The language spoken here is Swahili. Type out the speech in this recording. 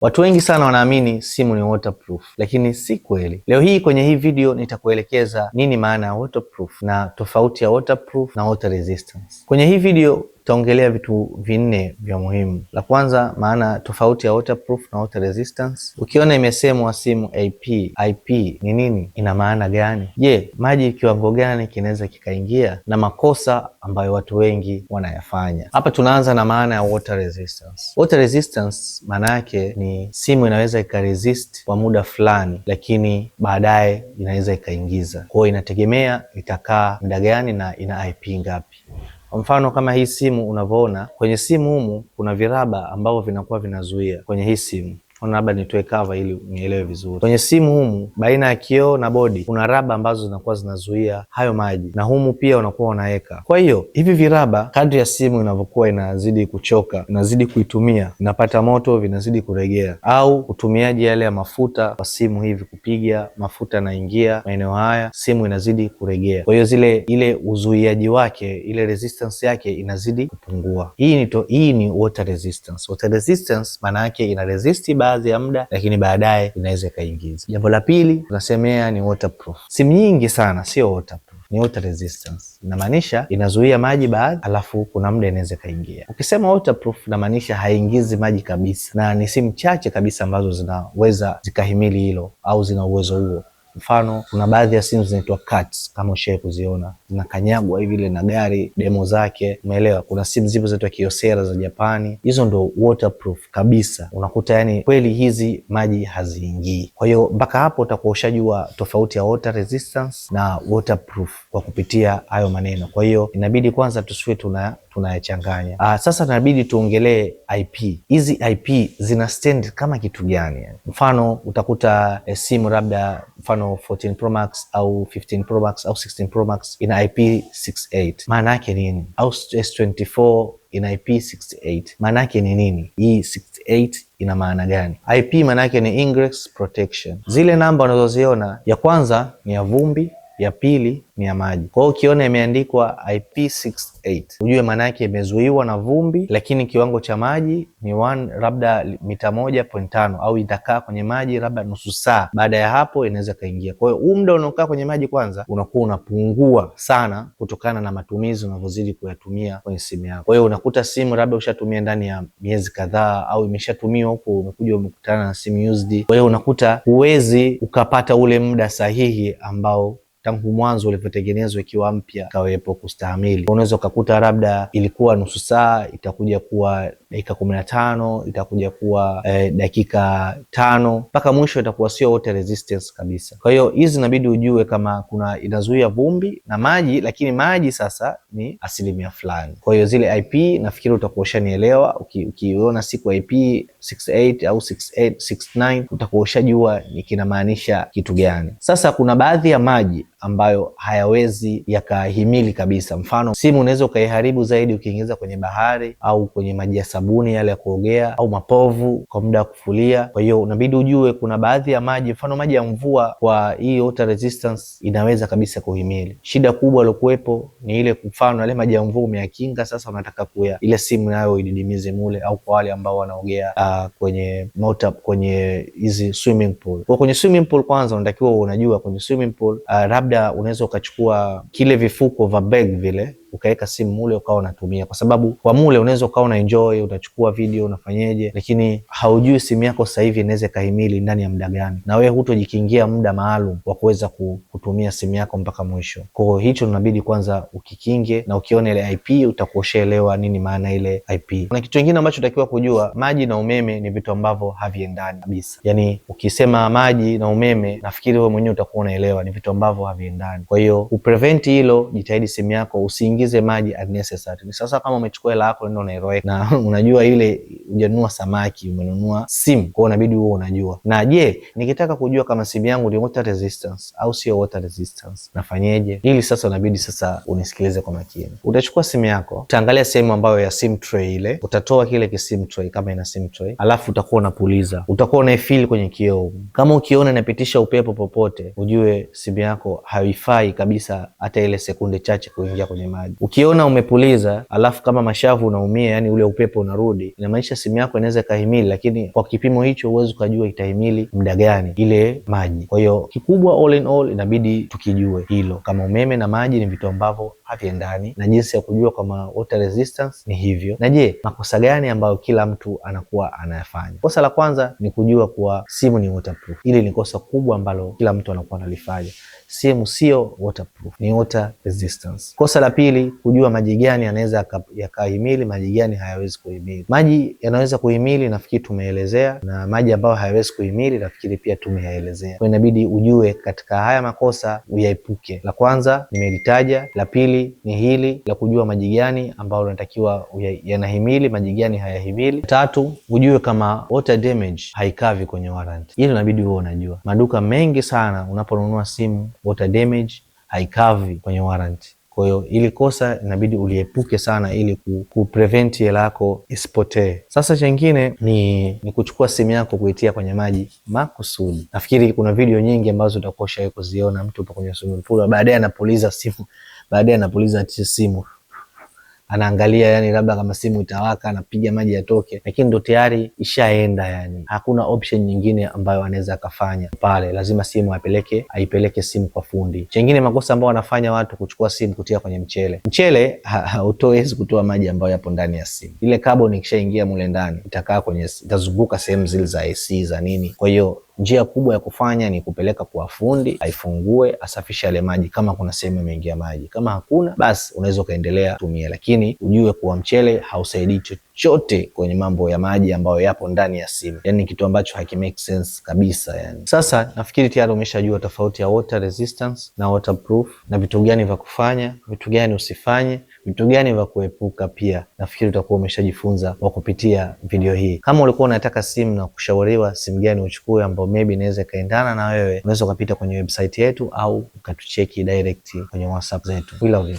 Watu wengi sana wanaamini simu ni waterproof, lakini si kweli. Leo hii kwenye hii video nitakuelekeza nini maana ya waterproof na tofauti ya waterproof na water resistance. Kwenye hii video tutaongelea vitu vinne vya muhimu. La kwanza, maana tofauti ya waterproof na water resistance. Ukiona imesemwa simu AP, IP ni nini? Ina maana gani? Je, maji kiwango gani kinaweza kikaingia? Na makosa ambayo watu wengi wanayafanya. Hapa tunaanza na maana ya water resistance. Water resistance maana yake ni simu inaweza ikaresist kwa muda fulani, lakini baadaye inaweza ikaingiza. Kwa hiyo inategemea itakaa muda gani na ina IP ngapi. Kwa mfano kama hii simu unavyoona, kwenye simu humu kuna viraba ambavyo vinakuwa vinazuia kwenye hii simu. Labda nitoe cover ili unielewe vizuri. Kwenye simu humu baina ya kioo na bodi kuna raba ambazo zinakuwa zinazuia hayo maji, na humu pia unakuwa unaweka. Kwa hiyo hivi viraba, kadri ya simu inavyokuwa inazidi kuchoka, inazidi kuitumia, inapata moto, vinazidi kuregea, au utumiaji yale ya mafuta kwa simu hivi, kupiga mafuta yanaingia maeneo haya, simu inazidi kuregea. Kwa hiyo ile uzuiaji wake, ile resistance yake inazidi kupungua. Hii ni water resistance. Water resistance maana yake ina resist baadhi ya muda, lakini baadaye inaweza ikaingiza. Jambo la pili tunasemea ni waterproof. Simu nyingi sana sio waterproof, ni water resistance. Inamaanisha inazuia maji baadhi, alafu kuna muda inaweza kaingia. Ukisema waterproof inamaanisha haingizi maji kabisa, na ni simu chache kabisa ambazo zinaweza zikahimili hilo au zina uwezo huo. Mfano, kuna baadhi ya simu zinaitwa CATs, kama ushawahi kuziona, zinakanyagwa hivi ile na gari, demo zake, umeelewa? Kuna simu zipo zinaitwa Kyocera za Japani, hizo ndo waterproof kabisa. Unakuta yani kweli hizi maji haziingii. Kwa hiyo mpaka hapo utakuwa ushajua tofauti ya water resistance na waterproof kwa kupitia hayo maneno. Kwa hiyo inabidi kwanza tusiwe tunayachanganya. Sasa inabidi tuongelee IP. Hizi IP zina stand kama kitu gani? Mfano utakuta simu labda mfano 14 Pro Max au 15 Pro Max au 16 Pro Max ina IP68. Maana yake nini? Au S24 ina IP68. Maana yake ni nini? Hii 68 ina maana gani? IP maana yake ni ingress protection. Zile namba unazoziona, ya kwanza ni ya vumbi, ya pili ni ya maji. Kwa hiyo ukiona imeandikwa IP68 ujue maana yake imezuiwa na vumbi, lakini kiwango cha maji ni labda mita 1.5 au itakaa kwenye maji labda nusu saa. Baada ya hapo inaweza kaingia. Kwa hiyo muda unaokaa kwenye maji kwanza unakuwa unapungua sana kutokana na matumizi unavyozidi kuyatumia kwenye simu yako. Kwa hiyo unakuta simu labda ushatumia ndani ya miezi kadhaa au imeshatumiwa huko, umekuja umekutana na simu used. Kwa hiyo unakuta huwezi ukapata ule muda sahihi ambao tangu mwanzo ulivyotengenezwa ikiwa mpya kawepo kustahimili. Unaweza ukakuta labda ilikuwa nusu saa, itakuja kuwa dakika 15, itakuja kuwa dakika 5, mpaka mwisho itakuwa sio water resistance kabisa. Kwa hiyo hizi inabidi ujue kama kuna inazuia vumbi na maji, lakini maji sasa ni asilimia fulani. Kwa hiyo zile IP nafikiri utakuwa ushanielewa. Ukiona siku IP 68 au 69 utakuwa ushajua kinamaanisha kitu gani. Sasa kuna baadhi ya maji ambayo hayawezi yakahimili kabisa. Mfano, simu unaweza ukaiharibu zaidi ukiingiza kwenye bahari au kwenye maji ya sabuni yale ya kuogea au mapovu kwa muda wa kufulia. Kwa hiyo unabidi ujue kuna baadhi ya maji, mfano maji ya mvua, kwa hii water resistance inaweza kabisa kuhimili. Shida kubwa iliyokuwepo ni ile, mfano yale maji ya mvua umeyakinga, sasa unataka ile simu nayo ididimize mule, au kwa wale ambao wanaogea kwenye hizi swimming pool. Kwa kwenye swimming pool kwanza unatakiwa unajua kwenye swimming pool labda unaweza ukachukua kile vifuko vya bag vile ukaweka simu mule ukawa unatumia, kwa sababu kwa mule unaweza ukawa una enjoy, utachukua video, unafanyeje, lakini haujui simu yako sasa hivi inaweza kahimili ndani ya muda gani, na wewe hutojikingia muda maalum wa kuweza kutumia simu yako mpaka mwisho. Kwa hiyo hicho inabidi kwanza ukikinge, na ukiona ile IP utakuwa ushaelewa nini maana ile IP. Kuna kitu kingine ambacho unatakiwa kujua, maji na umeme ni vitu ambavyo haviendani kabisa. Yani ukisema maji na umeme, nafikiri wewe mwenyewe utakuwa unaelewa ni vitu ambavyo haviendani. Kwa hiyo uprevent hilo, jitahidi simu yako usiingize maji unnecessary. Ni sasa kama umechukua hela yako ndio unairoweka, na unajua ile hujanunua samaki, umenunua simu. Kwa hiyo inabidi uwe unajua. Na je, nikitaka kujua kama simu yangu ni water resistance au sio water resistance, nafanyeje? Ili sasa inabidi sasa unisikilize kwa makini. Utachukua simu yako, utaangalia sehemu ambayo ya sim tray ile, utatoa kile kisim tray kama ina sim tray, alafu utakuwa unapuliza, utakuwa unaifeel kwenye kioo. Kama ukiona inapitisha upepo popote, ujue simu yako haifai kabisa hata ile sekunde chache kuingia kwenye maji. maji. Ukiona umepuliza alafu kama mashavu unaumia, yani ule upepo unarudi, inamaanisha simu yako inaweza ikahimili, lakini kwa kipimo hicho huwezi ukajua itahimili muda gani ile maji. Kwa hiyo kikubwa, all in all, inabidi tukijue hilo, kama umeme na maji ni vitu ambavyo haviendani, na jinsi ya kujua kama water resistance ni hivyo. Na je, makosa gani ambayo kila mtu anakuwa anayafanya? Kosa la kwanza ni kujua kuwa simu ni waterproof. Hili ni kosa kubwa ambalo kila mtu anakuwa analifanya. Simu sio waterproof, ni water resistance. Kosa la pili, kujua maji gani yanaweza yakahimili, maji gani hayawezi kuhimili. Maji yanaweza kuhimili nafikiri tumeelezea, na maji ambayo hayawezi kuhimili nafikiri pia tumeyaelezea. Kwa inabidi ujue katika haya makosa uyaepuke. La kwanza nimelitaja, la pili ni hili la kujua maji gani ambayo unatakiwa yanahimili, maji gani hayahimili. Tatu, ujue kama water damage haikavi kwenye warranty. Hilo inabidi uwe unajua. Maduka mengi sana unaponunua simu, water damage haikavi kwenye warranty. Kwa hiyo ili kosa inabidi uliepuke sana ili kuprevent hela yako isipotee. Sasa chengine ni kuchukua simu yako kuitia kwenye maji makusudi. Nafikiri kuna video nyingi ambazo utakuwa ushawahi kuziona, mtu upo kwenye swimming pool baadaye anapuliza simu, baadaye anapuliza simu, anaangalia yani labda kama simu itawaka, anapiga maji yatoke, lakini ndo tayari ishaenda. Yani hakuna option nyingine ambayo anaweza akafanya pale, lazima simu aipeleke simu kwa fundi. Chengine makosa ambayo wanafanya watu, kuchukua simu kutia kwenye mchele hautoezi kutoa maji ambayo yapo ndani ya simu. Ile carbon ikishaingia mule ndani itakaa itazunguka sehemu zile za AC za nini. Kwa hiyo njia kubwa ya kufanya ni kupeleka kwa fundi, aifungue, asafishe yale maji kama kuna sehemu imeingia maji. Kama hakuna, basi unaweza ukaendelea kutumia, lakini ujue kuwa mchele hausaidii chochote kwenye mambo ya maji ambayo yapo ndani ya simu. Yani kitu ambacho hakimake sense kabisa yani. Sasa nafikiri tayari umeshajua tofauti ya water resistance na waterproof, na vitu gani vya kufanya, vitu gani usifanye, vitu gani vya kuepuka pia. Nafikiri utakuwa umeshajifunza kwa kupitia video hii. Kama ulikuwa unataka simu na kushauriwa simu gani uchukue ambayo maybe inaweza kaendana na wewe, unaweza ukapita kwenye website yetu au ukatucheki direct kwenye WhatsApp zetu. We love you.